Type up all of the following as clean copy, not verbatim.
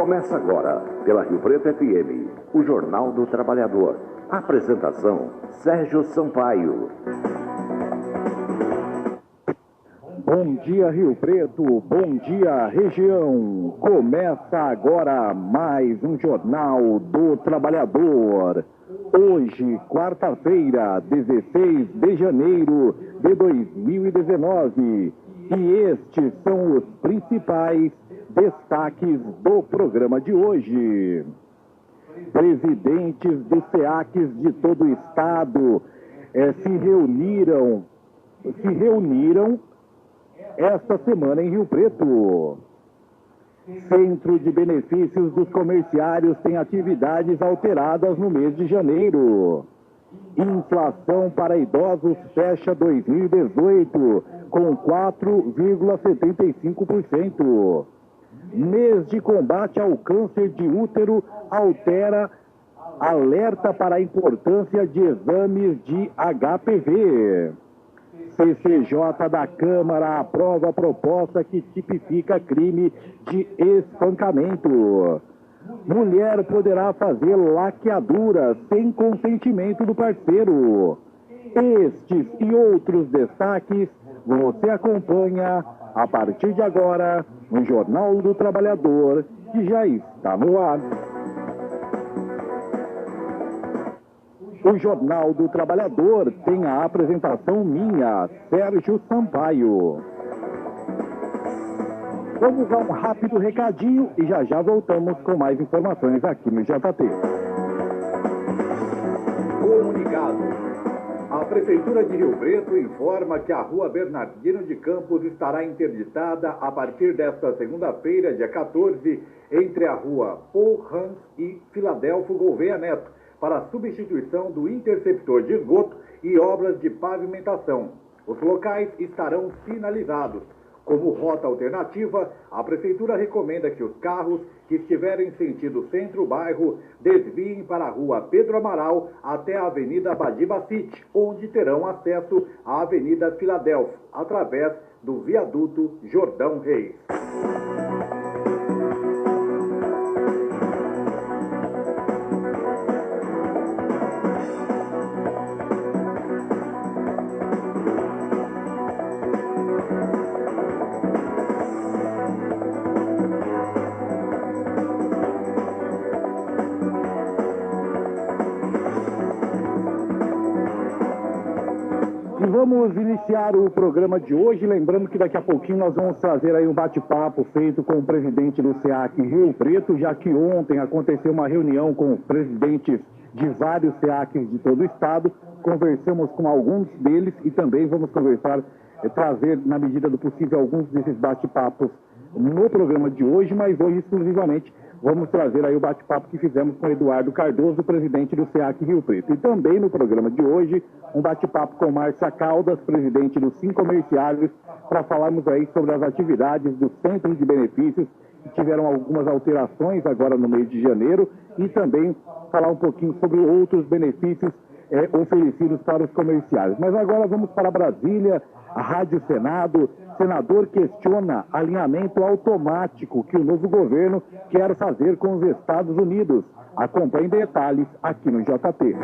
Começa agora, pela Rio Preto FM, o Jornal do Trabalhador. Apresentação, Sérgio Sampaio. Bom dia, Rio Preto, bom dia, região. Começa agora mais um Jornal do Trabalhador. Hoje, quarta-feira, 16 de janeiro de 2019. E estes são os principais destaques do programa de hoje. Presidentes dos SEACs de todo o estado se reuniram esta semana em Rio Preto. Centro de Benefícios dos Comerciários tem atividades alteradas no mês de janeiro. Inflação para idosos fecha 2018 com 4,75%. Mês de combate ao câncer de útero alerta para a importância de exames de HPV. CCJ da Câmara aprova a proposta que tipifica crime de espancamento. Mulher poderá fazer laqueadura sem consentimento do parceiro. Estes e outros destaques você acompanha a partir de agora no Jornal do Trabalhador, que já está no ar. O Jornal do Trabalhador tem a apresentação minha, Sérgio Sampaio. Vamos a um rápido recadinho e já voltamos com mais informações aqui no JT. Comunicado. A Prefeitura de Rio Preto informa que a Rua Bernardino de Campos estará interditada a partir desta segunda-feira, dia 14, entre a Rua Paul Hans e Filadélfo Gouveia Neto, para a substituição do interceptor de esgoto e obras de pavimentação. Os locais estarão sinalizados. Como rota alternativa, a Prefeitura recomenda que os carros que estiverem em sentido centro-bairro desviem para a Rua Pedro Amaral até a Avenida Badibacite, onde terão acesso à Avenida Filadélfo, através do viaduto Jordão Reis. Vamos iniciar o programa de hoje, lembrando que daqui a pouquinho nós vamos trazer aí um bate-papo feito com o presidente do SEAC Rio Preto, já que ontem aconteceu uma reunião com os presidentes de vários SEACs de todo o estado. Conversamos com alguns deles e também vamos trazer, na medida do possível, alguns desses bate-papos no programa de hoje, mas hoje exclusivamente vamos trazer aí o bate-papo que fizemos com Eduardo Cardoso, presidente do SEAC Rio Preto. E também no programa de hoje, um bate-papo com Márcia Caldas, presidente do Sim Comerciários, para falarmos aí sobre as atividades do Centro de Benefícios, que tiveram algumas alterações agora no mês de janeiro, e também falar um pouquinho sobre outros benefícios oferecidos para os comerciários. Mas agora vamos para Brasília, a Rádio Senado. Senador questiona alinhamento automático que o novo governo quer fazer com os Estados Unidos. Acompanhe detalhes aqui no JT.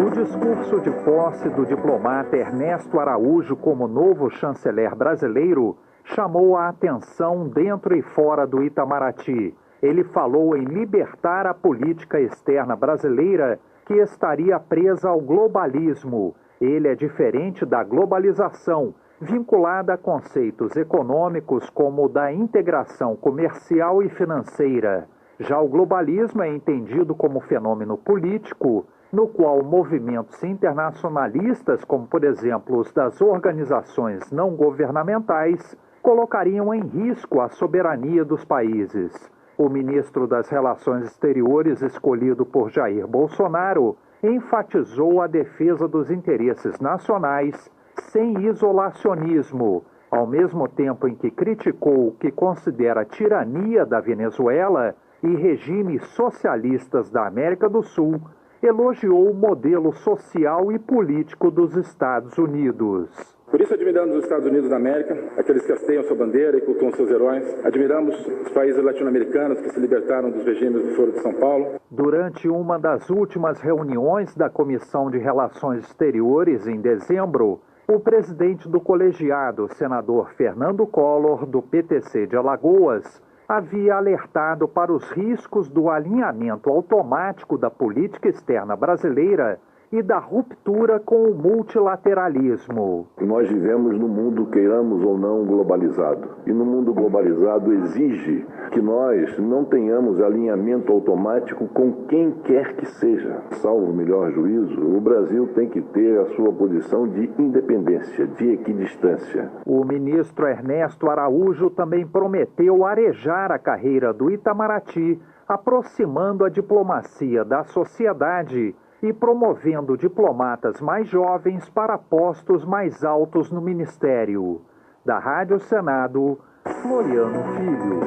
O discurso de posse do diplomata Ernesto Araújo como novo chanceler brasileiro chamou a atenção dentro e fora do Itamaraty. Ele falou em libertar a política externa brasileira, que estaria presa ao globalismo. Ele é diferente da globalização, vinculada a conceitos econômicos como o da integração comercial e financeira. Já o globalismo é entendido como fenômeno político, no qual movimentos internacionalistas, como por exemplo os das organizações não governamentais, colocariam em risco a soberania dos países. O ministro das Relações Exteriores, escolhido por Jair Bolsonaro, enfatizou a defesa dos interesses nacionais sem isolacionismo, ao mesmo tempo em que criticou o que considera tirania da Venezuela e regimes socialistas da América do Sul, elogiou o modelo social e político dos Estados Unidos. Por isso admiramos os Estados Unidos da América, aqueles que hasteiam sua bandeira e cultuam seus heróis. Admiramos os países latino-americanos que se libertaram dos regimes do Foro de São Paulo. Durante uma das últimas reuniões da Comissão de Relações Exteriores, em dezembro, o presidente do colegiado, senador Fernando Collor, do PTC de Alagoas, havia alertado para os riscos do alinhamento automático da política externa brasileira e da ruptura com o multilateralismo. Nós vivemos num mundo, queiramos ou não, globalizado. E no mundo globalizado exige que nós não tenhamos alinhamento automático com quem quer que seja. Salvo o melhor juízo, o Brasil tem que ter a sua posição de independência, de equidistância. O ministro Ernesto Araújo também prometeu arejar a carreira do Itamaraty, aproximando a diplomacia da sociedade e promovendo diplomatas mais jovens para postos mais altos no Ministério. Da Rádio Senado, Floriano Filho.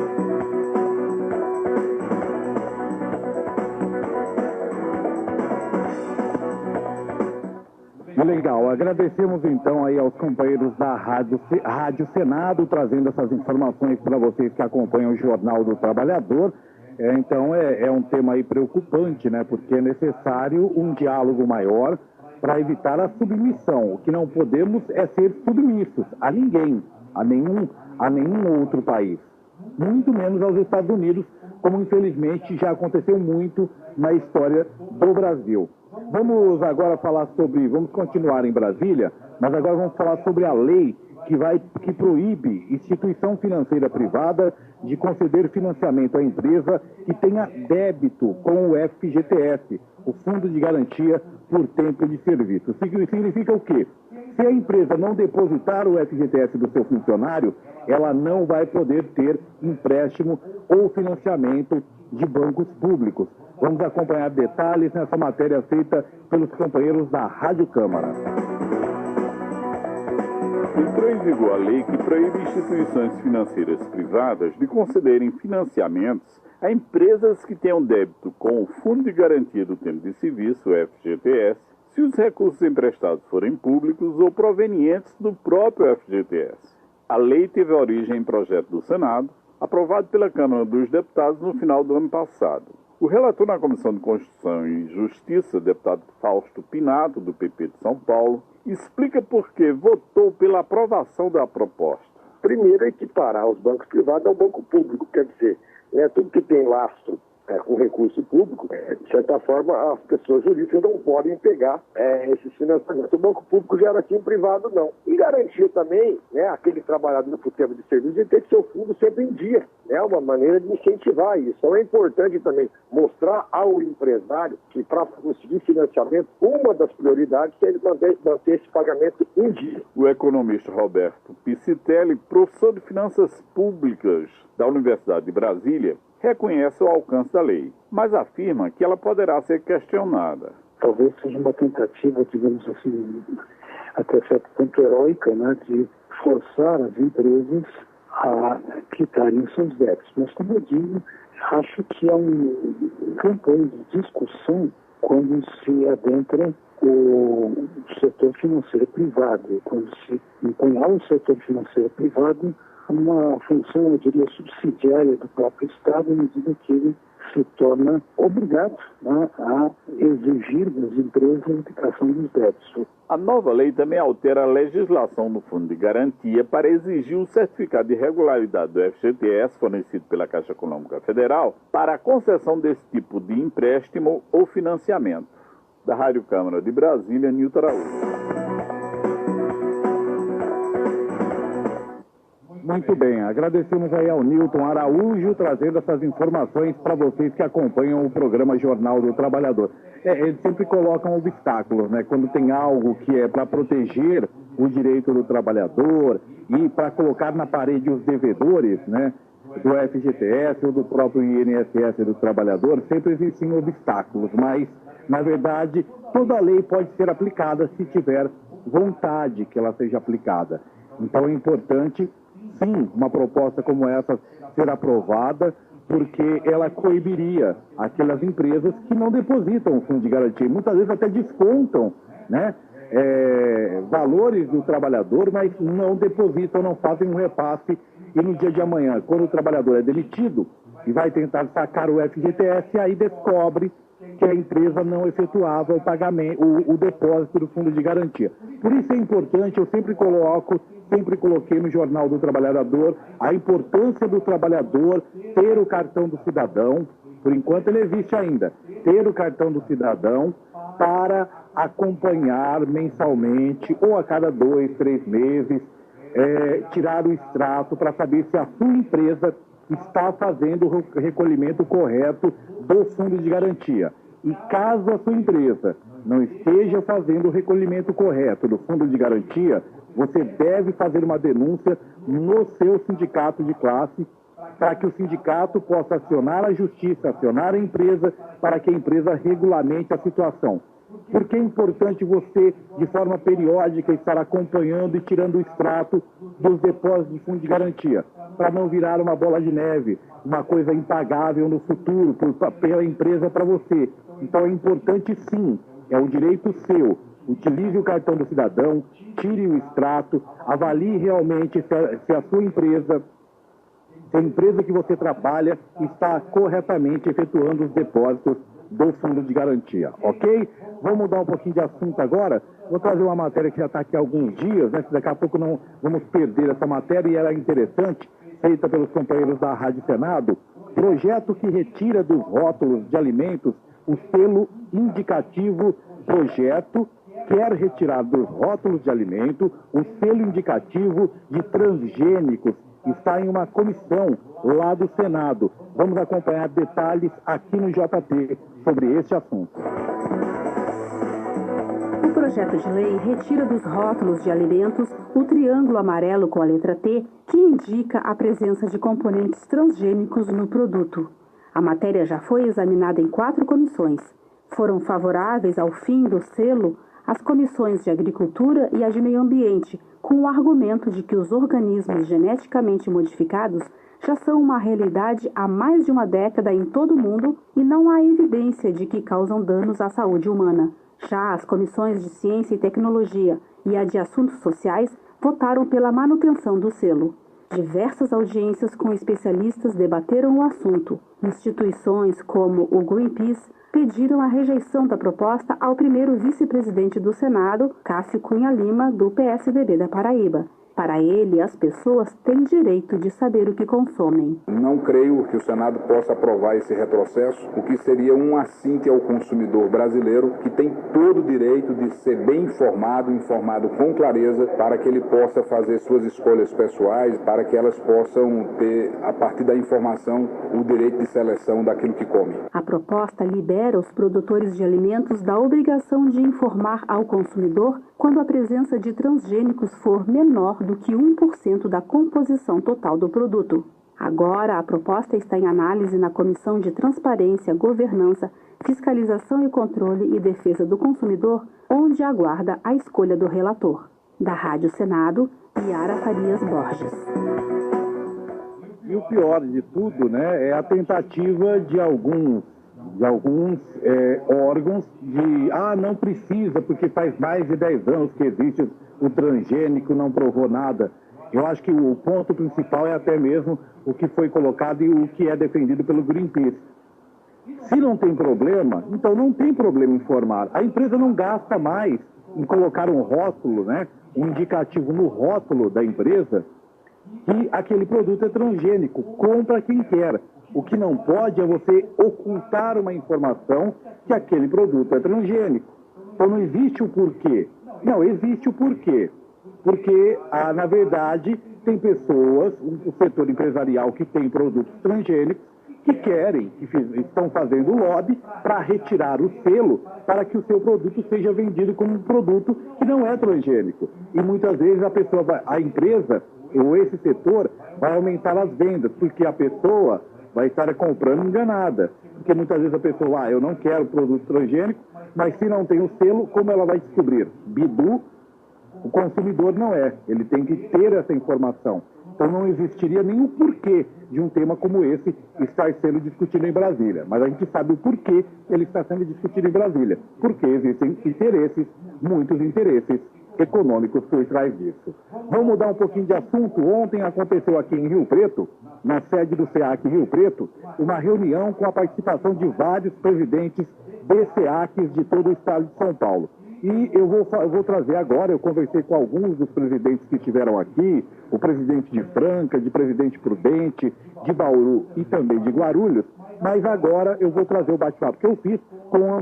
Legal, agradecemos então aí aos companheiros da Rádio Senado, trazendo essas informações para vocês que acompanham o Jornal do Trabalhador. Então é um tema aí preocupante, né? Porque é necessário um diálogo maior para evitar a submissão. O que não podemos é ser submissos a ninguém, a nenhum outro país. Muito menos aos Estados Unidos, como infelizmente já aconteceu muito na história do Brasil. Vamos continuar em Brasília, mas agora vamos falar sobre a lei que proíbe instituição financeira privada de conceder financiamento à empresa que tenha débito com o FGTS, o Fundo de Garantia por Tempo de Serviço. Significa o quê? Se a empresa não depositar o FGTS do seu funcionário, ela não vai poder ter empréstimo ou financiamento de bancos públicos. Vamos acompanhar detalhes nessa matéria feita pelos companheiros da Rádio Câmara. Entrou em vigor a lei que proíbe instituições financeiras privadas de concederem financiamentos a empresas que tenham débito com o Fundo de Garantia do Tempo de Serviço, o FGTS, se os recursos emprestados forem públicos ou provenientes do próprio FGTS. A lei teve origem em projeto do Senado, aprovado pela Câmara dos Deputados no final do ano passado. O relator na Comissão de Constituição e Justiça, deputado Fausto Pinato, do PP de São Paulo, explica por que votou pela aprovação da proposta. Primeiro, equiparar os bancos privados ao banco público, quer dizer, tudo que tem lastro com recurso público, de certa forma, as pessoas jurídicas não podem pegar esses financiamentos. O banco público gera aqui, o privado não. E garantir também, aquele trabalhador por tempo de serviço, ele ter seu fundo sempre em dia. É uma maneira de incentivar isso. Então é importante também mostrar ao empresário que, para conseguir financiamento, uma das prioridades é ele manter esse pagamento em dia. O economista Roberto Piscitelli, professor de Finanças Públicas da Universidade de Brasília, reconhece o alcance da lei, mas afirma que ela poderá ser questionada. Talvez seja uma tentativa, digamos assim, até certo ponto heróica, de forçar as empresas a quitarem seus débitos. Mas, como eu digo, acho que há um campo de discussão quando se adentra o setor financeiro privado, quando se impõe ao setor financeiro privado uma função, eu diria, subsidiária do próprio Estado, à medida que ele se torna obrigado a exigir das empresas a indicação dos débitos. A nova lei também altera a legislação do Fundo de Garantia para exigir o certificado de regularidade do FGTS fornecido pela Caixa Econômica Federal para a concessão desse tipo de empréstimo ou financiamento. Da Rádio Câmara de Brasília, Nilton Araújo. Muito bem, agradecemos aí ao Nilton Araújo trazendo essas informações para vocês que acompanham o programa Jornal do Trabalhador. Eles sempre colocam obstáculos, quando tem algo que é para proteger o direito do trabalhador e para colocar na parede os devedores, do FGTS ou do próprio INSS do trabalhador, sempre existem obstáculos, mas, na verdade, toda lei pode ser aplicada se tiver vontade que ela seja aplicada. Então é importante, sim, uma proposta como essa ser aprovada, porque ela coibiria aquelas empresas que não depositam o fundo de garantia, muitas vezes até descontam, valores do trabalhador, mas não depositam, não fazem um repasse. E no dia de amanhã, quando o trabalhador é demitido e vai tentar sacar o FGTS, aí descobre que a empresa não efetuava o pagamento, o depósito do fundo de garantia. Por isso é importante, eu sempre coloquei no Jornal do Trabalhador, a importância do trabalhador ter o cartão do cidadão, por enquanto ele existe ainda, ter o cartão do cidadão para acompanhar mensalmente ou a cada 2, 3 meses, tirar o extrato para saber se a sua empresa está fazendo o recolhimento correto do fundo de garantia. E caso a sua empresa não esteja fazendo o recolhimento correto do fundo de garantia, você deve fazer uma denúncia no seu sindicato de classe para que o sindicato possa acionar a justiça, acionar a empresa, para que a empresa regulamente a situação. Porque é importante você, de forma periódica, estar acompanhando e tirando o extrato dos depósitos de fundo de garantia, para não virar uma bola de neve, uma coisa impagável no futuro pela empresa para você. Então é importante sim, é um direito seu. Utilize o cartão do cidadão, tire o extrato, avalie realmente se a sua empresa, se a empresa que você trabalha está corretamente efetuando os depósitos do fundo de garantia, ok? Vamos mudar um pouquinho de assunto agora. Vou trazer uma matéria que já está aqui há alguns dias, né? Daqui a pouco não vamos perder essa matéria e ela é interessante, feita pelos companheiros da Rádio Senado. Projeto que retira dos rótulos de alimentos o selo indicativo. Projeto quer retirar dos rótulos de alimento o selo indicativo de transgênicos. Está em uma comissão lá do Senado. Vamos acompanhar detalhes aqui no JT sobre este assunto. O projeto de lei retira dos rótulos de alimentos o triângulo amarelo com a letra T, que indica a presença de componentes transgênicos no produto. A matéria já foi examinada em 4 comissões. Foram favoráveis ao fim do selo as comissões de Agricultura e a de Meio Ambiente, com o argumento de que os organismos geneticamente modificados já são uma realidade há mais de uma década em todo o mundo e não há evidência de que causam danos à saúde humana. Já as comissões de Ciência e Tecnologia e a de Assuntos Sociais votaram pela manutenção do selo. Diversas audiências com especialistas debateram o assunto. Instituições como o Greenpeace pediram a rejeição da proposta ao primeiro vice-presidente do Senado, Cássio Cunha Lima, do PSDB da Paraíba. Para ele, as pessoas têm direito de saber o que consomem. Não creio que o Senado possa aprovar esse retrocesso, o que seria um assinte ao consumidor brasileiro, que tem todo o direito de ser bem informado com clareza, para que ele possa fazer suas escolhas pessoais, para que elas possam ter, a partir da informação, o direito de seleção daquilo que come. A proposta libera os produtores de alimentos da obrigação de informar ao consumidor quando a presença de transgênicos for menor do que 1% da composição total do produto. Agora, a proposta está em análise na Comissão de Transparência, Governança, Fiscalização e Controle e Defesa do Consumidor, onde aguarda a escolha do relator. Da Rádio Senado, Yara Farias Borges. E o pior de tudo, né, é a tentativa de alguns órgãos de, não precisa, porque faz mais de 10 anos que existe o transgênico, não provou nada. Eu acho que o ponto principal é até mesmo o que foi colocado e o que é defendido pelo Greenpeace. Se não tem problema, então não tem problema em informar. A empresa não gasta mais em colocar um rótulo, né, um indicativo no rótulo da empresa que aquele produto é transgênico. Compra quem quer. O que não pode é você ocultar uma informação que aquele produto é transgênico. Então não existe o porquê. Não, existe o porquê. Porque, na verdade, tem pessoas, o setor empresarial que tem produtos transgênicos, que querem, que estão fazendo lobby para retirar o selo para que o seu produto seja vendido como um produto que não é transgênico. E muitas vezes a empresa ou esse setor vai aumentar as vendas, porque a pessoa vai estar comprando enganada. Porque muitas vezes a pessoa, eu não quero produto transgênico, mas se não tem o selo, como ela vai descobrir? Bidu, o consumidor não é. Ele tem que ter essa informação. Então não existiria nenhum porquê de um tema como esse estar sendo discutido em Brasília. Mas a gente sabe o porquê ele está sendo discutido em Brasília. Porque existem interesses, muitos interesses econômicos por trás disso. Vamos mudar um pouquinho de assunto. Ontem aconteceu aqui em Rio Preto, na sede do SEAC Rio Preto, uma reunião com a participação de vários presidentes de SEACs de todo o estado de São Paulo. E eu vou trazer agora, eu conversei com alguns dos presidentes que estiveram aqui, o presidente de Franca, de Presidente Prudente, de Bauru e também de Guarulhos, mas agora eu vou trazer o bate-papo que eu fiz com o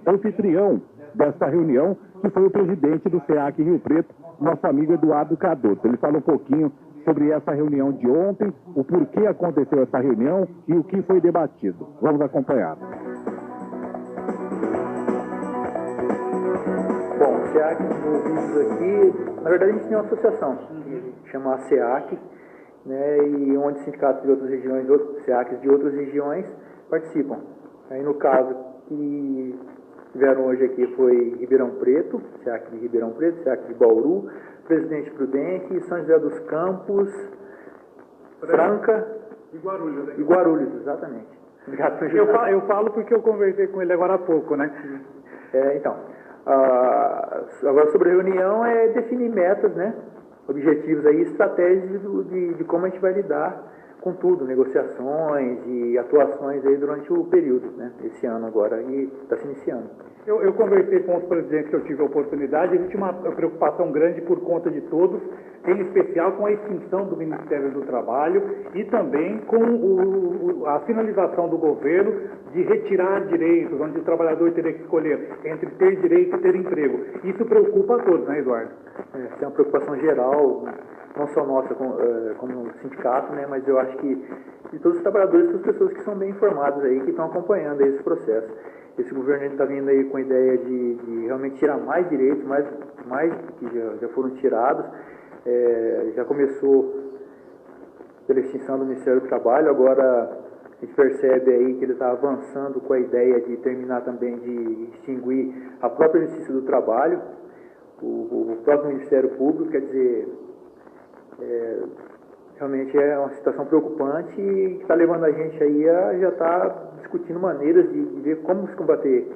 anfitrião desta reunião, que foi o presidente do SEAC Rio Preto, nosso amigo Eduardo Cardoso. Ele fala um pouquinho sobre essa reunião de ontem, o porquê aconteceu essa reunião e o que foi debatido. Vamos acompanhar. Bom, o SEAC envolvidos aqui, na verdade a gente tem uma associação, que chama SEAC, né, e onde sindicatos de outras regiões, SEACs de outras regiões participam. Aí no caso que tiveram hoje aqui foi Ribeirão Preto, SEAC de Ribeirão Preto, SEAC de Bauru, Presidente Prudente, São José dos Campos, Franca e Guarulhos, exatamente. Obrigado, eu falo porque eu conversei com ele agora há pouco, né? Então, agora sobre a reunião é definir metas, né? Objetivos aí, estratégias de como a gente vai lidar com tudo, negociações e atuações aí durante o período, né? Esse ano agora, e está se iniciando. Eu conversei com os presidentes que eu tive a oportunidade, existe uma preocupação grande por conta de todos, em especial com a extinção do Ministério do Trabalho e também com a finalização do governo de retirar direitos, onde o trabalhador teria que escolher entre ter direito e ter emprego. Isso preocupa a todos, né, Eduardo? É uma preocupação geral, não só nossa como sindicato, né, mas eu acho que de todos os trabalhadores, todas as pessoas que são bem informadas aí, que estão acompanhando aí esse processo. Esse governo está vindo aí com a ideia de realmente tirar mais direitos, mais que já foram tirados. Já começou pela extinção do Ministério do Trabalho, agora a gente percebe aí que ele está avançando com a ideia de terminar também de extinguir a própria Justiça do Trabalho, o próprio Ministério Público. Quer dizer, realmente é uma situação preocupante e que está levando a gente aí a já estar discutindo maneiras de ver como se combater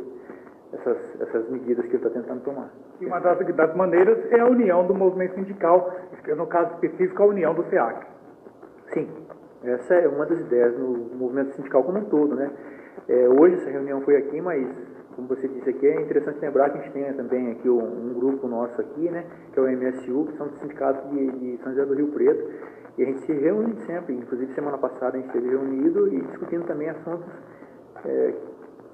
essas medidas que ele está tentando tomar. E uma das maneiras é a união do movimento sindical, no caso específico a união do SEAC. Sim, essa é uma das ideias no movimento sindical como um todo, né? Hoje essa reunião foi aqui, mas como você disse aqui, é interessante lembrar que a gente tem também aqui um grupo nosso aqui, né, que é o MSU, que são os sindicatos de São José do Rio Preto, e a gente se reúne sempre, inclusive semana passada a gente esteve reunido e discutindo também assuntos que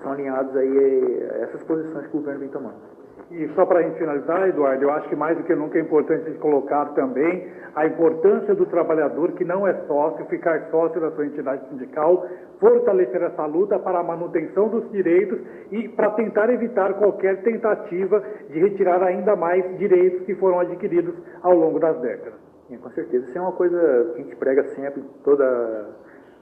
são alinhados aí a essas posições que o governo vem tomando. E só para a gente finalizar, Eduardo, eu acho que mais do que nunca é importante a gente colocar também a importância do trabalhador que não é sócio, ficar sócio da sua entidade sindical, fortalecer essa luta para a manutenção dos direitos e para tentar evitar qualquer tentativa de retirar ainda mais direitos que foram adquiridos ao longo das décadas. Com certeza, isso é uma coisa que a gente prega sempre,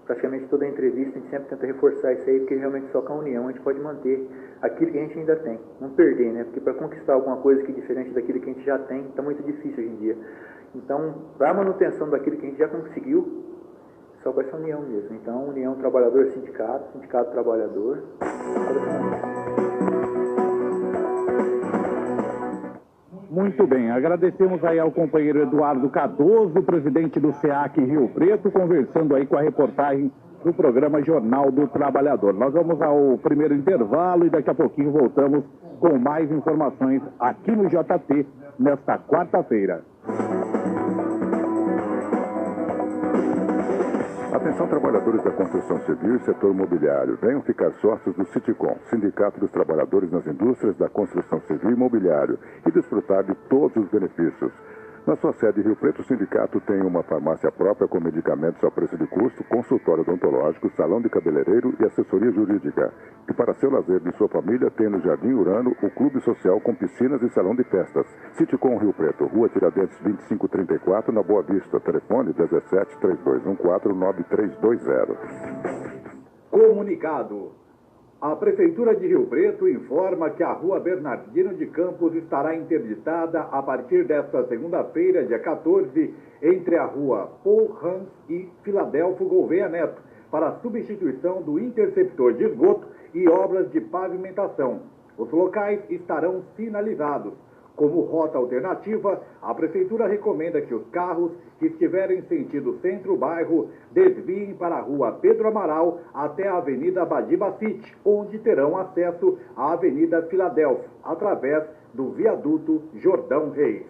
praticamente toda a entrevista, a gente sempre tenta reforçar isso aí, porque realmente só com a união a gente pode manter aquilo que a gente ainda tem, não perder, né? Porque para conquistar alguma coisa que é diferente daquilo que a gente já tem, está muito difícil hoje em dia. Então, para a manutenção daquilo que a gente já conseguiu, só com essa união mesmo. Então, união trabalhador-sindicato, sindicato-trabalhador, Muito bem, agradecemos aí ao companheiro Eduardo Cardoso, presidente do SEAC Rio Preto, conversando aí com a reportagem do programa Jornal do Trabalhador. Nós vamos ao primeiro intervalo e daqui a pouquinho voltamos com mais informações aqui no JT nesta quarta-feira. Atenção, trabalhadores da construção civil e setor imobiliário. Venham ficar sócios do Citicom, Sindicato dos Trabalhadores nas Indústrias da Construção Civil e Imobiliário, e desfrutar de todos os benefícios. Na sua sede em Rio Preto, o sindicato tem uma farmácia própria com medicamentos a preço de custo, consultório odontológico, salão de cabeleireiro e assessoria jurídica. E para seu lazer de sua família, tem no Jardim Urano o Clube Social com piscinas e salão de festas. Citicom Rio Preto, Rua Tiradentes 2534, na Boa Vista. Telefone 17-3214-9320. Comunicado. A Prefeitura de Rio Preto informa que a Rua Bernardino de Campos estará interditada a partir desta segunda-feira, dia 14, entre a Rua Paul Hans e Filadélfo Gouveia Neto, para a substituição do interceptor de esgoto e obras de pavimentação. Os locais estarão sinalizados. Como rota alternativa, a Prefeitura recomenda que os carros que estiverem em sentido centro-bairro desviem para a Rua Pedro Amaral até a Avenida Badibacite, onde terão acesso à Avenida Filadélfo, através do viaduto Jordão Reis.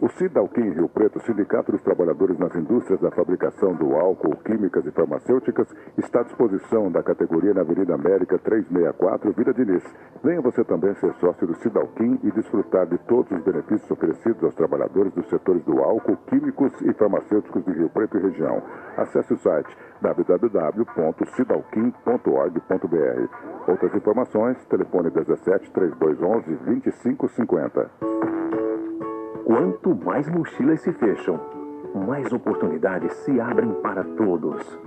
O Cidalquim Rio Preto, Sindicato dos Trabalhadores nas Indústrias da Fabricação do Álcool, Químicas e Farmacêuticas, está à disposição da categoria na Avenida América 364, Vila Diniz. Venha você também ser sócio do Cidalquim e desfrutar de todos os benefícios oferecidos aos trabalhadores dos setores do álcool, químicos e farmacêuticos de Rio Preto e região. Acesse o site www.cidalquim.org.br. Outras informações, telefone 17 3211 2550. Quanto mais mochilas se fecham, mais oportunidades se abrem para todos.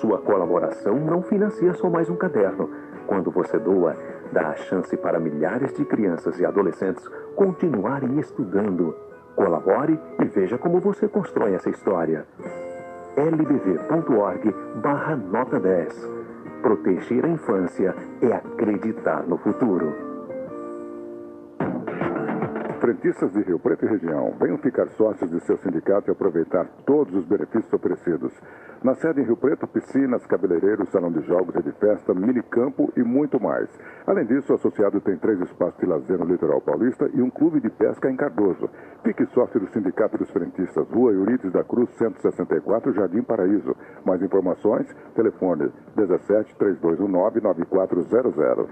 Sua colaboração não financia só mais um caderno. Quando você doa, dá a chance para milhares de crianças e adolescentes continuarem estudando. Colabore e veja como você constrói essa história. lbv.org/nota 10. Proteger a infância é acreditar no futuro. Frentistas de Rio Preto e região, venham ficar sócios de seu sindicato e aproveitar todos os benefícios oferecidos. Na sede em Rio Preto, piscinas, cabeleireiros, salão de jogos e de festa, minicampo e muito mais. Além disso, o associado tem 3 espaços de lazer no litoral paulista e um clube de pesca em Cardoso. Fique sócio do Sindicato dos Frentistas, Rua Eurides da Cruz, 164, Jardim Paraíso. Mais informações, telefone 17 3219 9400.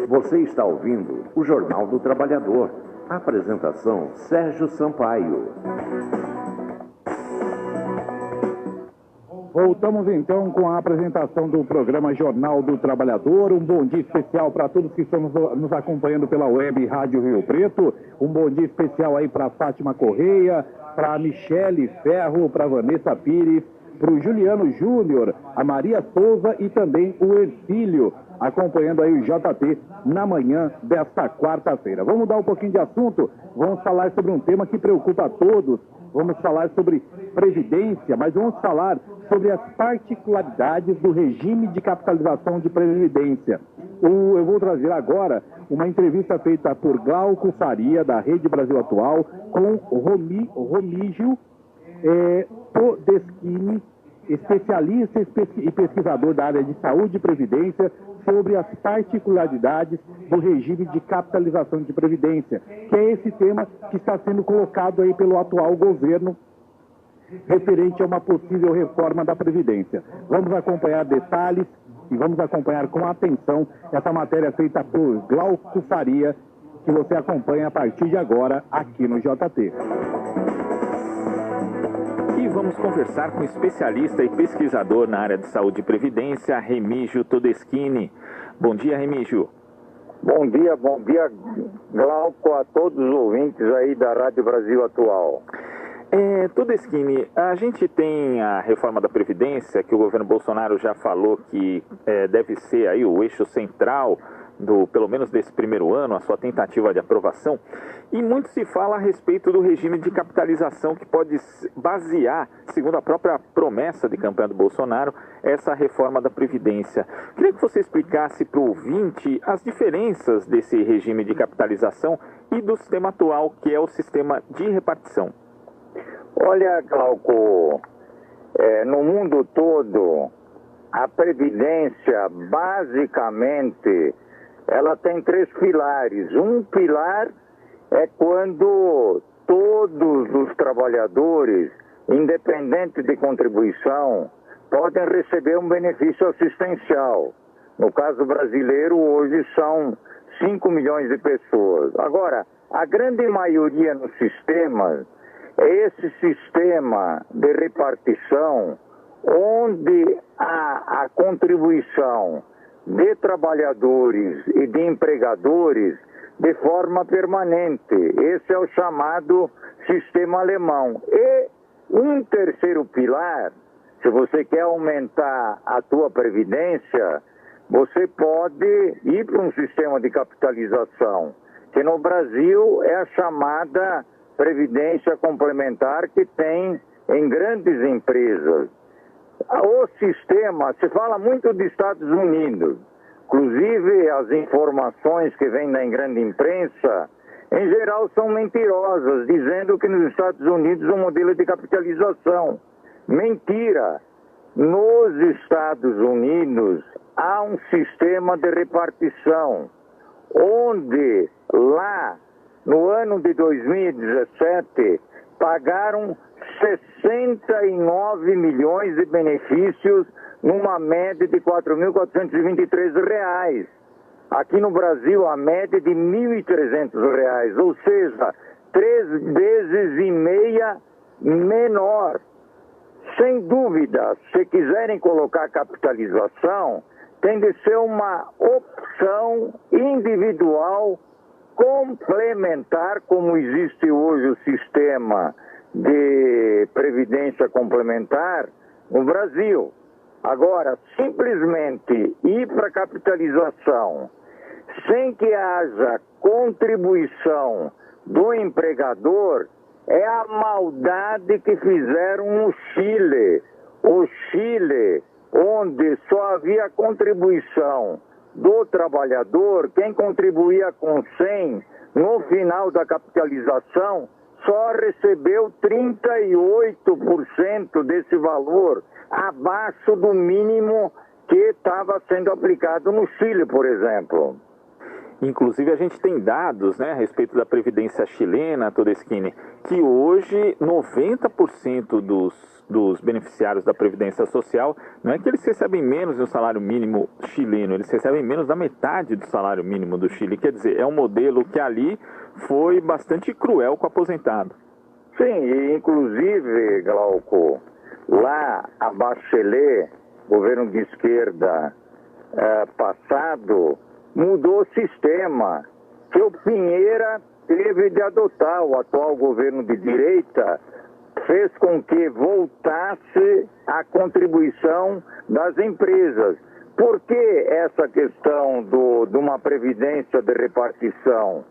Você está ouvindo o Jornal do Trabalhador. Apresentação Sérgio Sampaio. Voltamos então com a apresentação do programa Jornal do Trabalhador. Um bom dia especial para todos que estão nos acompanhando pela web Rádio Rio Preto. Um bom dia especial aí para Fátima Correia, para Michele Ferro, para Vanessa Pires, para o Juliano Júnior, a Maria Souza e também o Ercílio, acompanhando aí o JT na manhã desta quarta-feira. Vamos mudar um pouquinho de assunto, vamos falar sobre um tema que preocupa a todos. Vamos falar sobre previdência, mas vamos falar sobre as particularidades do regime de capitalização de previdência. Eu vou trazer agora uma entrevista feita por Glauco Faria, da Rede Brasil Atual, com Romígio Todeschini, especialista e pesquisador da área de saúde e previdência, sobre as particularidades do regime de capitalização de previdência, que é esse tema que está sendo colocado aí pelo atual governo referente a uma possível reforma da Previdência. Vamos acompanhar detalhes e vamos acompanhar com atenção essa matéria feita por Glauco Faria, que você acompanha a partir de agora aqui no JT. E vamos conversar com o especialista e pesquisador na área de saúde e previdência, Remígio Todeschini. Bom dia, Remígio. Bom dia, Glauco, a todos os ouvintes aí da Rádio Brasil Atual. Todeschini, a gente tem a reforma da Previdência, que o governo Bolsonaro já falou que deve ser aí o eixo central pelo menos desse primeiro ano, a sua tentativa de aprovação, e muito se fala a respeito do regime de capitalização que pode basear, segundo a própria promessa de campanha do Bolsonaro, essa reforma da Previdência. Queria que você explicasse para o ouvinte as diferenças desse regime de capitalização e do sistema atual, que é o sistema de repartição. Olha, Glauco, no mundo todo, a Previdência, basicamente, ela tem 3 pilares. Um pilar é quando todos os trabalhadores, independente de contribuição, podem receber um benefício assistencial. No caso brasileiro, hoje são 5 milhões de pessoas. Agora, a grande maioria no sistema é esse sistema de repartição onde a contribuição de trabalhadores e de empregadores de forma permanente. Esse é o chamado sistema alemão. E um terceiro pilar Se você quer aumentar a tua previdência, você pode ir para um sistema de capitalização, que no Brasil é a chamada previdência complementar que tem em grandes empresas. O sistema, se fala muito dos Estados Unidos, inclusive as informações que vêm da grande imprensa, em geral são mentirosas, dizendo que nos Estados Unidos o modelo é de capitalização. Mentira! Nos Estados Unidos há um sistema de repartição, onde lá no ano de 2017 pagaram 69 milhões de benefícios numa média de R$ 4.423. Aqui no Brasil a média é de R$ 1.300, ou seja, 3 vezes e meia menor. Sem dúvida, se quiserem colocar capitalização, tem de ser uma opção individual complementar, como existe hoje o sistema de previdência complementar no Brasil. Agora, simplesmente ir para a capitalização sem que haja contribuição do empregador é a maldade que fizeram no Chile. O Chile, onde só havia contribuição do trabalhador, quem contribuía com 100, no final da capitalização, só recebeu 38% desse valor, abaixo do mínimo que estava sendo aplicado no Chile, por exemplo. Inclusive, a gente tem dados, né, a respeito da Previdência chilena, Todeschini, que hoje 90% dos beneficiários da Previdência Social, não é que eles recebem menos do salário mínimo chileno, eles recebem menos da metade do salário mínimo do Chile. Quer dizer, é um modelo que ali foi bastante cruel com o aposentado. Sim, e inclusive, Glauco, lá a Bachelet, governo de esquerda passado, mudou o sistema que o Pinheira teve de adotar. O atual governo de direita fez com que voltasse a contribuição das empresas. Por que essa questão de uma previdência de repartição?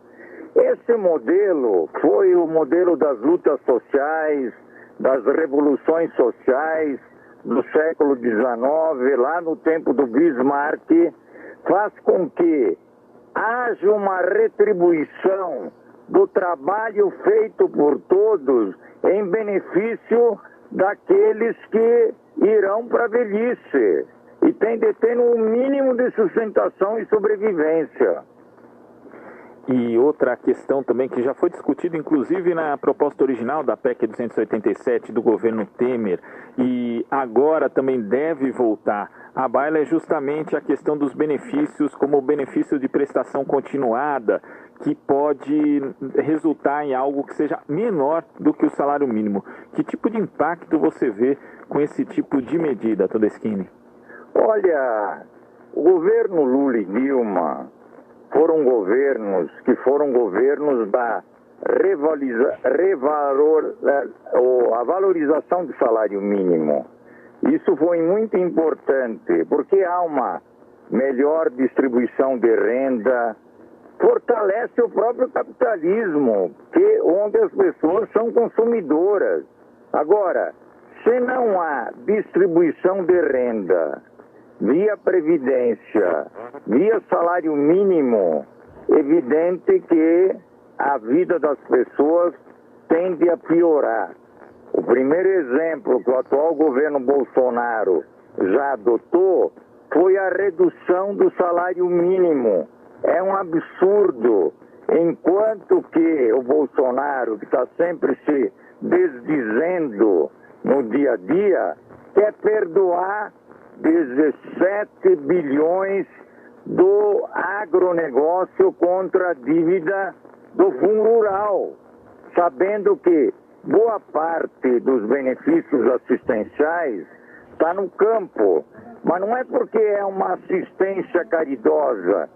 Esse modelo foi o modelo das lutas sociais, das revoluções sociais do século XIX, lá no tempo do Bismarck, faz com que haja uma retribuição do trabalho feito por todos em benefício daqueles que irão para a velhice e tem de ter um mínimo de sustentação e sobrevivência. E outra questão também que já foi discutida, inclusive na proposta original da PEC 287 do governo Temer, e agora também deve voltar à baila, é justamente a questão dos benefícios, como o benefício de prestação continuada, que pode resultar em algo que seja menor do que o salário mínimo. Que tipo de impacto você vê com esse tipo de medida, Todeschini? Olha, o governo Lula e Dilma foram governos da a valorização do salário mínimo. Isso foi muito importante, porque há uma melhor distribuição de renda, fortalece o próprio capitalismo, onde as pessoas são consumidoras. Agora, se não há distribuição de renda via previdência, via salário mínimo, evidente que a vida das pessoas tende a piorar. O primeiro exemplo que o atual governo Bolsonaro já adotou foi a redução do salário mínimo. É um absurdo. Enquanto que o Bolsonaro, que está sempre se desdizendo no dia a dia, quer perdoar 17 bilhões do agronegócio contra a dívida do Fundo Rural, sabendo que boa parte dos benefícios assistenciais está no campo, mas não é porque é uma assistência caridosa.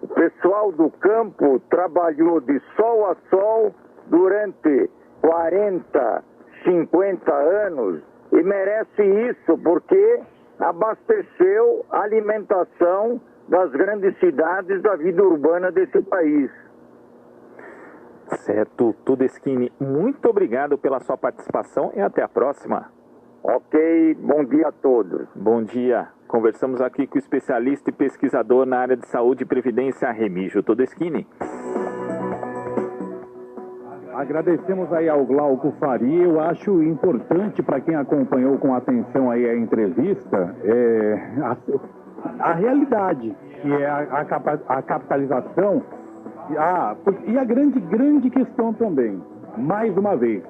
O pessoal do campo trabalhou de sol a sol durante 40, 50 anos E merece isso porque abasteceu a alimentação das grandes cidades da vida urbana desse país. Certo, Todeschini, muito obrigado pela sua participação e até a próxima. Ok, bom dia a todos. Bom dia. Conversamos aqui com o especialista e pesquisador na área de saúde e previdência, Remígio Todeschini. Agradecemos aí ao Glauco Faria. Eu acho importante para quem acompanhou com atenção aí a entrevista a realidade, que é a capitalização e a grande questão também, mais uma vez.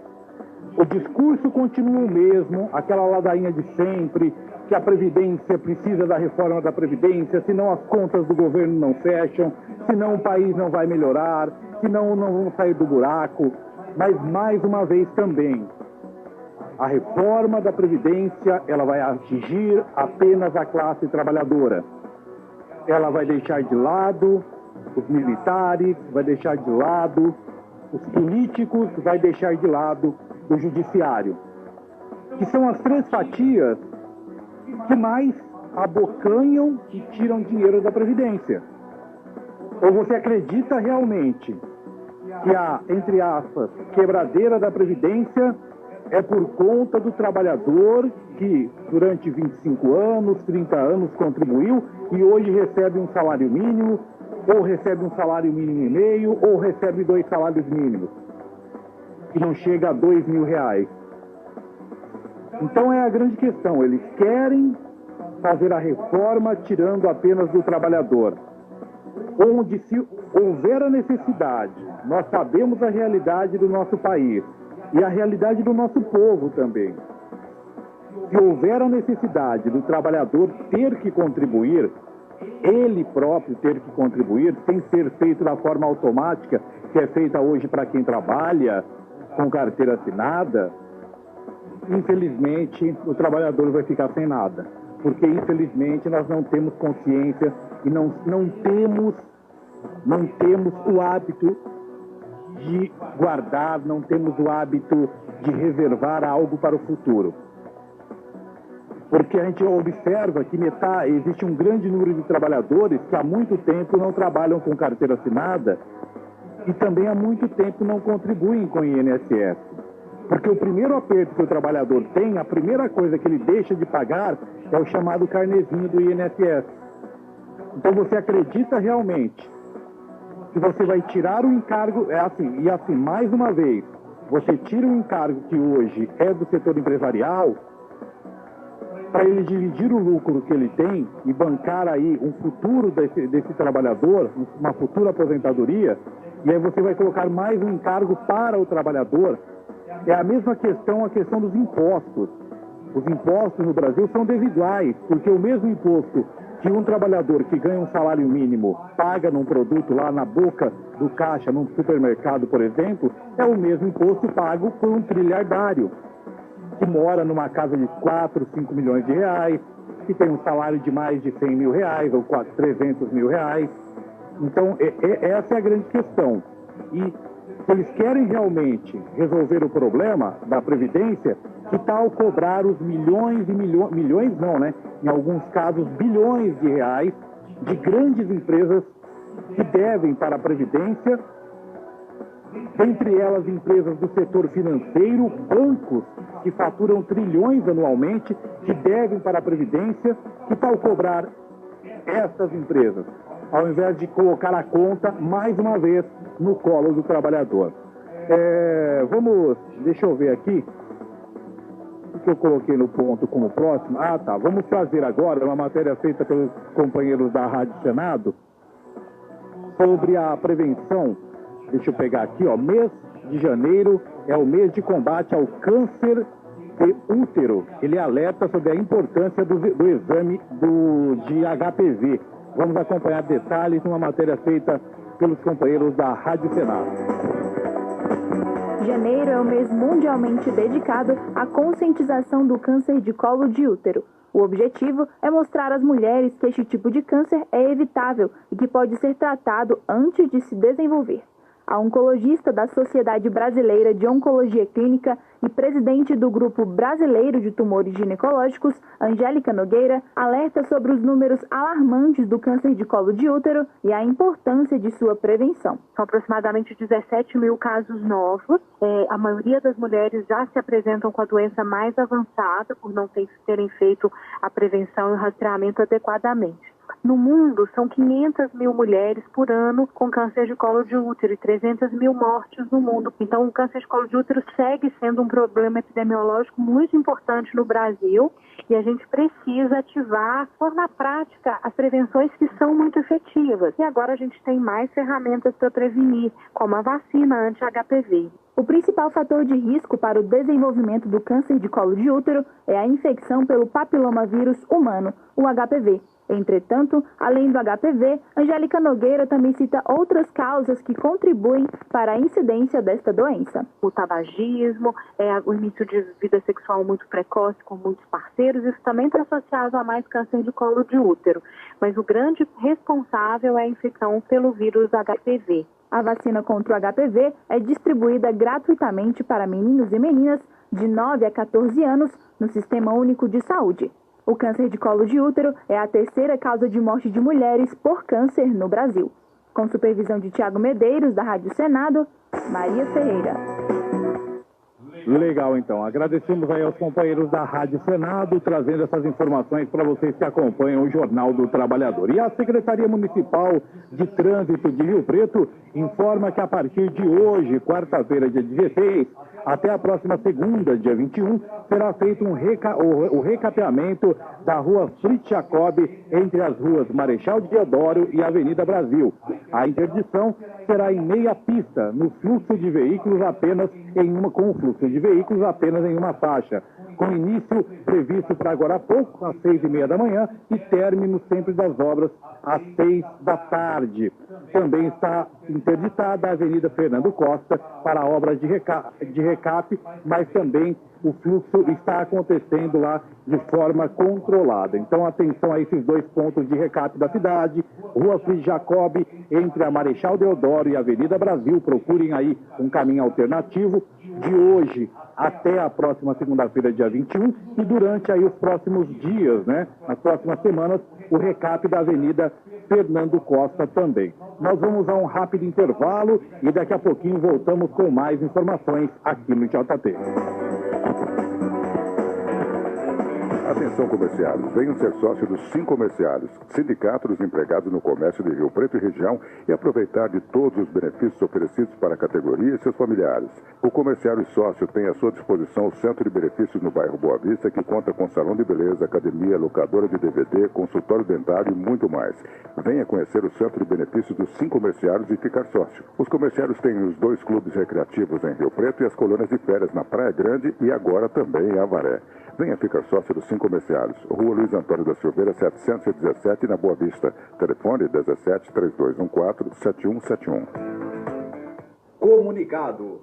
O discurso continua o mesmo, aquela ladainha de sempre, que a Previdência precisa da reforma da Previdência, senão as contas do governo não fecham, senão o país não vai melhorar, senão não vão sair do buraco. Mas, mais uma vez também, a reforma da Previdência, ela vai atingir apenas a classe trabalhadora. Ela vai deixar de lado os militares, vai deixar de lado os políticos, vai deixar de lado o judiciário, que são as três fatias que mais abocanham e tiram dinheiro da Previdência. Ou você acredita realmente que a, entre aspas, quebradeira da Previdência é por conta do trabalhador que durante 25 anos, 30 anos contribuiu e hoje recebe um salário mínimo, ou recebe um salário mínimo e meio, ou recebe 2 salários mínimos, que não chega a R$2.000. Então é a grande questão, eles querem fazer a reforma tirando apenas do trabalhador. Onde se houver a necessidade, nós sabemos a realidade do nosso país e a realidade do nosso povo também. Se houver a necessidade do trabalhador ter que contribuir, ele próprio ter que contribuir, sem ser feito da forma automática, que é feita hoje para quem trabalha com carteira assinada, infelizmente o trabalhador vai ficar sem nada. Porque infelizmente nós não temos consciência e não temos o hábito de guardar, não temos o hábito de reservar algo para o futuro. Porque a gente observa que existe um grande número de trabalhadores que há muito tempo não trabalham com carteira assinada e também há muito tempo não contribuem com o INSS. Porque o primeiro aperto que o trabalhador tem, a primeira coisa que ele deixa de pagar é o chamado carnezinho do INSS. Então você acredita realmente que você vai tirar o encargo, mais uma vez, você tira o encargo que hoje é do setor empresarial para ele dividir o lucro que ele tem e bancar aí um futuro desse trabalhador, uma futura aposentadoria, e aí você vai colocar mais um encargo para o trabalhador. É a mesma questão, a questão dos impostos. Os impostos no Brasil são desiguais, porque o mesmo imposto que um trabalhador que ganha um salário mínimo paga num produto lá na boca do caixa, num supermercado, por exemplo, é o mesmo imposto pago por um trilhardário, que mora numa casa de 4, 5 milhões de reais, que tem um salário de mais de 100 mil reais ou 300 mil reais. Então, essa é a grande questão. E se eles querem realmente resolver o problema da Previdência, que tal cobrar os milhões e milhões não, né? Em alguns casos, bilhões de reais de grandes empresas que devem para a Previdência, entre elas empresas do setor financeiro, bancos que faturam trilhões anualmente, que devem para a Previdência, que tal cobrar essas empresas, ao invés de colocar a conta, mais uma vez, no colo do trabalhador. Deixa eu ver aqui, o que eu coloquei no ponto como próximo. Vamos fazer agora uma matéria feita pelos companheiros da Rádio Senado sobre a prevenção. Deixa eu pegar aqui, mês de janeiro é o mês de combate ao câncer de útero. Ele alerta sobre a importância do exame de HPV. Vamos acompanhar detalhes numa matéria feita pelos companheiros da Rádio Senado. Janeiro é o mês mundialmente dedicado à conscientização do câncer de colo de útero. O objetivo é mostrar às mulheres que este tipo de câncer é evitável e que pode ser tratado antes de se desenvolver. A oncologista da Sociedade Brasileira de Oncologia Clínica e presidente do Grupo Brasileiro de Tumores Ginecológicos, Angélica Nogueira, alerta sobre os números alarmantes do câncer de colo de útero e a importância de sua prevenção. São aproximadamente 17 mil casos novos. A maioria das mulheres já se apresentam com a doença mais avançada por não terem feito a prevenção e o rastreamento adequadamente. No mundo, são 500 mil mulheres por ano com câncer de colo de útero e 300 mil mortes no mundo. Então, o câncer de colo de útero segue sendo um problema epidemiológico muito importante no Brasil e a gente precisa ativar, pôr na prática, as prevenções que são muito efetivas. E agora a gente tem mais ferramentas para prevenir, como a vacina anti-HPV. O principal fator de risco para o desenvolvimento do câncer de colo de útero é a infecção pelo papilomavírus humano, o HPV. Entretanto, além do HPV, Angélica Nogueira também cita outras causas que contribuem para a incidência desta doença. O tabagismo, o início de vida sexual muito precoce com muitos parceiros, isso também está associado a mais câncer de colo de útero. Mas o grande responsável é a infecção pelo vírus HPV. A vacina contra o HPV é distribuída gratuitamente para meninos e meninas de 9 a 14 anos no Sistema Único de Saúde. O câncer de colo de útero é a terceira causa de morte de mulheres por câncer no Brasil. Com supervisão de Tiago Medeiros, da Rádio Senado, Maria Ferreira. Legal, então. Agradecemos aí aos companheiros da Rádio Senado, trazendo essas informações para vocês que acompanham o Jornal do Trabalhador. E a Secretaria Municipal de Trânsito de Rio Preto informa que a partir de hoje, quarta-feira, dia 16, até a próxima segunda, dia 21, será feito o recapeamento da rua Fritz Jacob entre as ruas Marechal Deodoro e Avenida Brasil. A interdição será em meia pista, no fluxo de veículos apenas com o fluxo de veículos apenas em uma faixa, com início previsto para agora há pouco, às 6h30 da manhã, e término sempre das obras às 6 da tarde. Também está interditada a Avenida Fernando Costa para obras de recap, mas também o fluxo está acontecendo lá de forma controlada. Então, atenção a esses dois pontos de recap da cidade. Rua Fritz Jacob, entre a Marechal Deodoro e a Avenida Brasil. Procurem aí um caminho alternativo de hoje até a próxima segunda-feira, dia 21, e durante aí os próximos dias, né? Nas próximas semanas, o recap da Avenida Fernando Costa também. Nós vamos a um rápido intervalo e daqui a pouquinho voltamos com mais informações aqui no JT. Atenção, comerciários, venham ser sócio dos Sim Comerciários, sindicato dos empregados no comércio de Rio Preto e região, e aproveitar de todos os benefícios oferecidos para a categoria e seus familiares. O comerciário sócio tem à sua disposição o Centro de Benefícios no bairro Boa Vista, que conta com salão de beleza, academia, locadora de DVD, consultório dentário e muito mais. Venha conhecer o Centro de Benefícios dos Sim Comerciários e ficar sócio. Os comerciários têm os 2 clubes recreativos em Rio Preto e as colônias de férias na Praia Grande e agora também em Avaré. Venha ficar sócio dos Sim Comerciários. Rua Luiz Antônio da Silveira, 717, na Boa Vista. Telefone 17-3214-7171. Comunicado.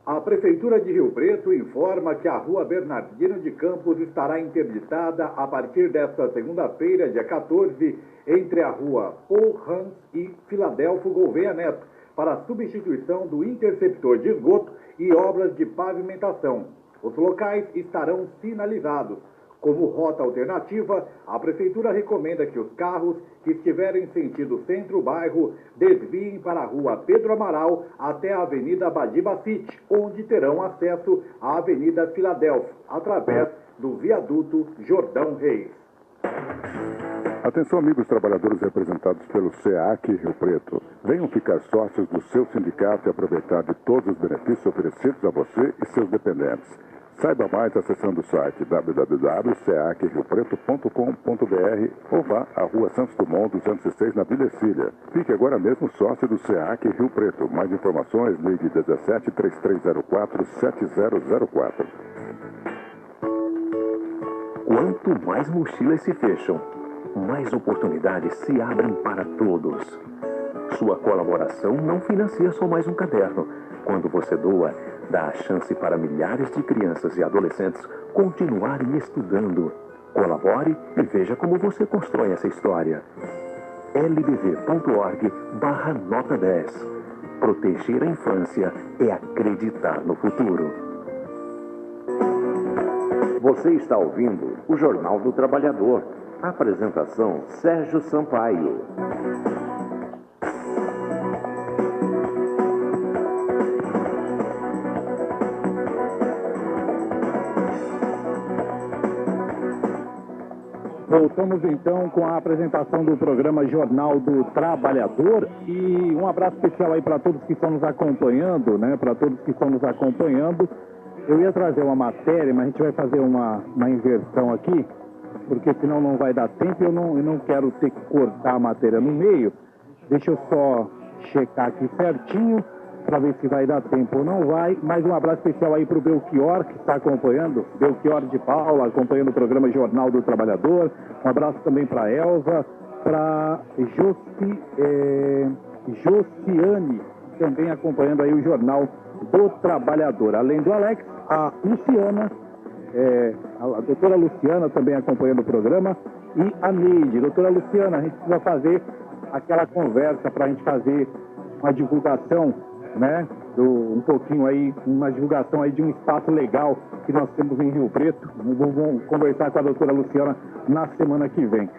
A Prefeitura de Rio Preto informa que a Rua Bernardino de Campos estará interditada a partir desta segunda-feira, dia 14, entre a Rua Paul Hans e Filadélfo Gouveia Neto, para a substituição do interceptor de esgoto e obras de pavimentação. Os locais estarão sinalizados. Como rota alternativa, a Prefeitura recomenda que os carros que estiverem em sentido centro-bairro desviem para a Rua Pedro Amaral até a Avenida Badibacite, onde terão acesso à Avenida Filadélfia, através do viaduto Jordão Reis. Atenção, amigos trabalhadores representados pelo SEAC Rio Preto. Venham ficar sócios do seu sindicato e aproveitar de todos os benefícios oferecidos a você e seus dependentes. Saiba mais acessando o site www.seacriopreto.com.br ou vá à Rua Santos Dumont 206, na Vila Ercília. Fique agora mesmo sócio do SEAC Rio Preto. Mais informações, ligue 17-3304-7004. Quanto mais mochilas se fecham, mais oportunidades se abrem para todos. Sua colaboração não financia só mais um caderno. Quando você doa, dá a chance para milhares de crianças e adolescentes continuarem estudando. Colabore e veja como você constrói essa história. lbv.org/nota 10. Proteger a infância é acreditar no futuro. Você está ouvindo o Jornal do Trabalhador. Apresentação Sérgio Sampaio. Voltamos então com a apresentação do programa Jornal do Trabalhador e um abraço especial aí para todos que estão nos acompanhando, né? Para todos que estão nos acompanhando. Eu ia trazer uma matéria, mas a gente vai fazer uma inversão aqui, porque senão não vai dar tempo e eu não quero ter que cortar a matéria no meio. Deixa eu só checar aqui certinho para ver se vai dar tempo ou não vai. Mais um abraço especial aí para o Belchior, que está acompanhando, Belchior de Paula, acompanhando o programa Jornal do Trabalhador. Um abraço também para a Elza, para Josiane, também acompanhando aí o Jornal do Trabalhador. Além do Alex, a Luciana, a doutora Luciana também acompanhando o programa, e a Neide. Doutora Luciana, a gente precisa fazer aquela conversa para a gente fazer uma divulgação, né, um pouquinho aí, uma divulgação aí de um espaço legal que nós temos em Rio Preto. Vamos conversar com a doutora Luciana na semana que vem.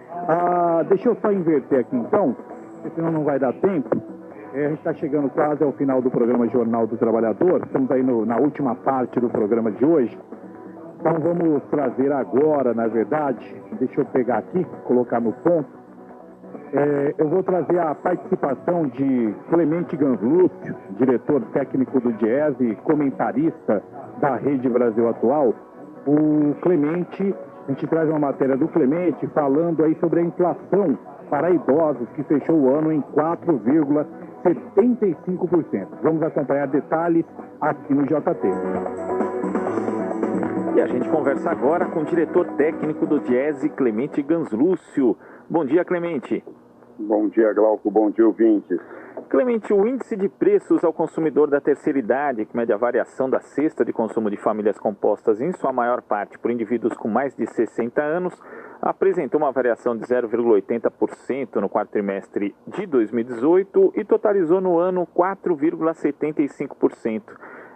Deixa eu só inverter aqui então, porque senão não vai dar tempo. A gente está chegando quase ao final do programa Jornal do Trabalhador, estamos aí na última parte do programa de hoje. Então vamos trazer agora, na verdade, deixa eu pegar aqui, colocar no ponto. Eu vou trazer a participação de Clemente Ganslúcio, diretor técnico do Diese e comentarista da Rede Brasil Atual. O Clemente, a gente traz uma matéria do Clemente falando aí sobre a inflação para idosos, que fechou o ano em 4,75%. Vamos acompanhar detalhes aqui no JT. E a gente conversa agora com o diretor técnico do Diese, Clemente Ganslúcio. Bom dia, Clemente. Bom dia, Glauco. Bom dia, ouvintes. Clemente, o índice de preços ao consumidor da terceira idade, que mede a variação da cesta de consumo de famílias compostas em sua maior parte por indivíduos com mais de 60 anos, apresentou uma variação de 0,80% no quarto trimestre de 2018 e totalizou no ano 4,75%.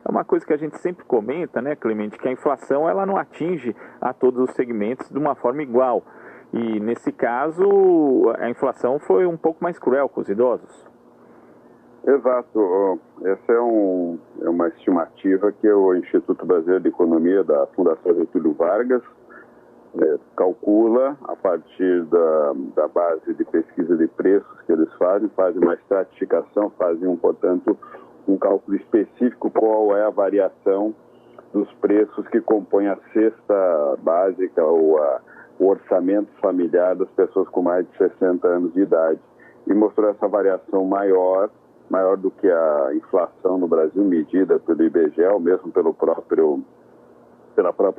É uma coisa que a gente sempre comenta, né, Clemente, que a inflação ela não atinge a todos os segmentos de uma forma igual. E, nesse caso, a inflação foi um pouco mais cruel com os idosos. Exato. Essa é uma estimativa que o Instituto Brasileiro de Economia da Fundação Getúlio Vargas calcula a partir da base de pesquisa de preços que eles fazem uma estratificação, fazem, portanto, um cálculo específico qual é a variação dos preços que compõem a cesta básica ou o orçamento familiar das pessoas com mais de 60 anos de idade. E mostrou essa variação maior do que a inflação no Brasil, medida pelo IBGE, ou mesmo pela própria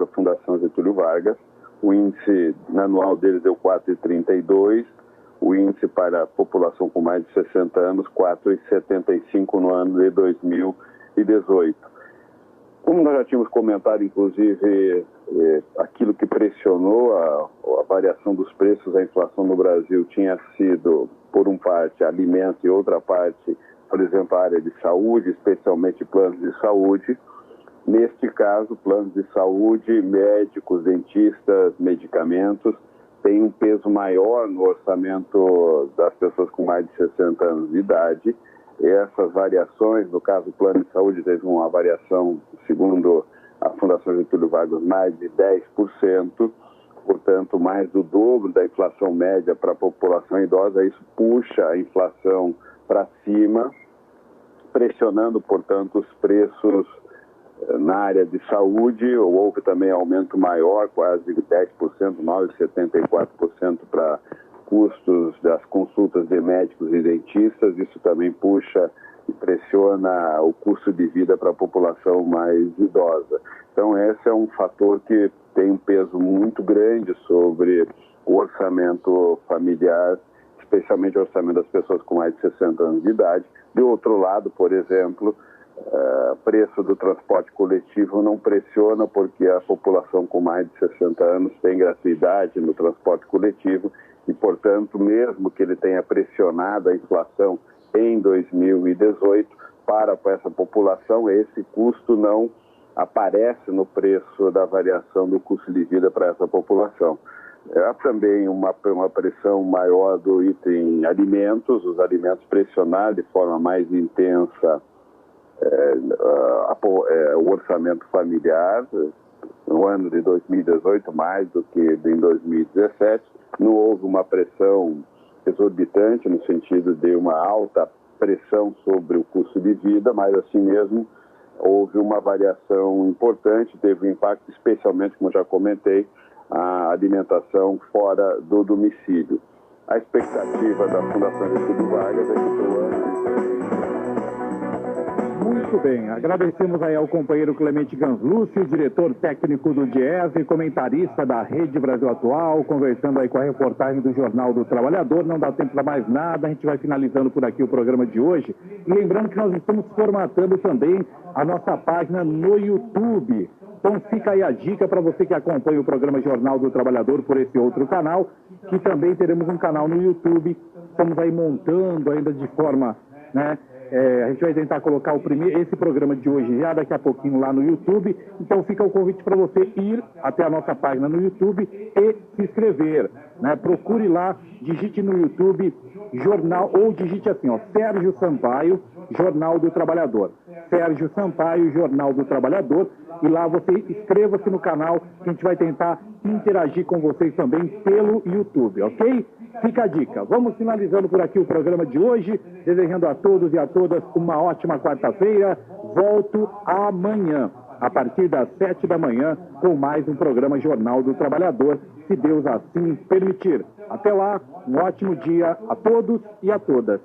Fundação Getúlio Vargas. O índice anual deles deu 4,32, o índice para a população com mais de 60 anos, 4,75 no ano de 2018. Como nós já tínhamos comentado, inclusive, aquilo que pressionou a variação dos preços, a inflação no Brasil tinha sido, por uma parte, alimentos e outra parte, por exemplo, a área de saúde, especialmente planos de saúde. Neste caso, planos de saúde, médicos, dentistas, medicamentos, têm um peso maior no orçamento das pessoas com mais de 60 anos de idade. Essas variações, no caso do plano de saúde, teve uma variação, segundo a Fundação Getúlio Vargas, mais de 10%, portanto, mais do dobro da inflação média para a população idosa. Isso puxa a inflação para cima, pressionando, portanto, os preços na área de saúde. Houve também aumento maior, quase 10%, 9,74% para custos das consultas de médicos e dentistas. Isso também puxa e pressiona o custo de vida para a população mais idosa. Então, esse é um fator que tem um peso muito grande sobre o orçamento familiar, especialmente o orçamento das pessoas com mais de 60 anos de idade. De outro lado, por exemplo, preço do transporte coletivo não pressiona, porque a população com mais de 60 anos tem gratuidade no transporte coletivo e, portanto, mesmo que ele tenha pressionado a inflação em 2018, para essa população, esse custo não aparece no preço da variação do custo de vida para essa população. Há também uma pressão maior do item alimentos, os alimentos pressionaram de forma mais intensa o orçamento familiar, no ano de 2018, mais do que em 2017. Não houve uma pressão exorbitante, no sentido de uma alta pressão sobre o custo de vida, mas assim mesmo houve uma variação importante, teve um impacto especialmente, como já comentei, a alimentação fora do domicílio. A expectativa da Fundação Getúlio Vargas é que o ano... Muito bem, agradecemos aí ao companheiro Clemente Ganslúcio, diretor técnico do DIEESE e comentarista da Rede Brasil Atual, conversando aí com a reportagem do Jornal do Trabalhador. Não dá tempo para mais nada, a gente vai finalizando por aqui o programa de hoje. E lembrando que nós estamos formatando também a nossa página no YouTube. Então fica aí a dica para você que acompanha o programa Jornal do Trabalhador por esse outro canal, que também teremos um canal no YouTube. Estamos aí montando ainda de forma, né? A gente vai tentar colocar esse programa de hoje já daqui a pouquinho lá no YouTube. Então fica o convite para você ir até a nossa página no YouTube e se inscrever, né? Procure lá, digite no YouTube Jornal, ou digite assim, ó, Sérgio Sampaio, Jornal do Trabalhador. Sérgio Sampaio, Jornal do Trabalhador. E lá você inscreva-se no canal, que a gente vai tentar interagir com vocês também pelo YouTube, ok? Fica a dica. Vamos finalizando por aqui o programa de hoje, desejando a todos e a todas uma ótima quarta-feira. Volto amanhã, a partir das 7 da manhã, com mais um programa Jornal do Trabalhador, se Deus assim permitir. Até lá, um ótimo dia a todos e a todas.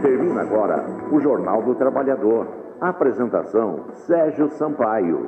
Termina agora o Jornal do Trabalhador. Apresentação: Sérgio Sampaio.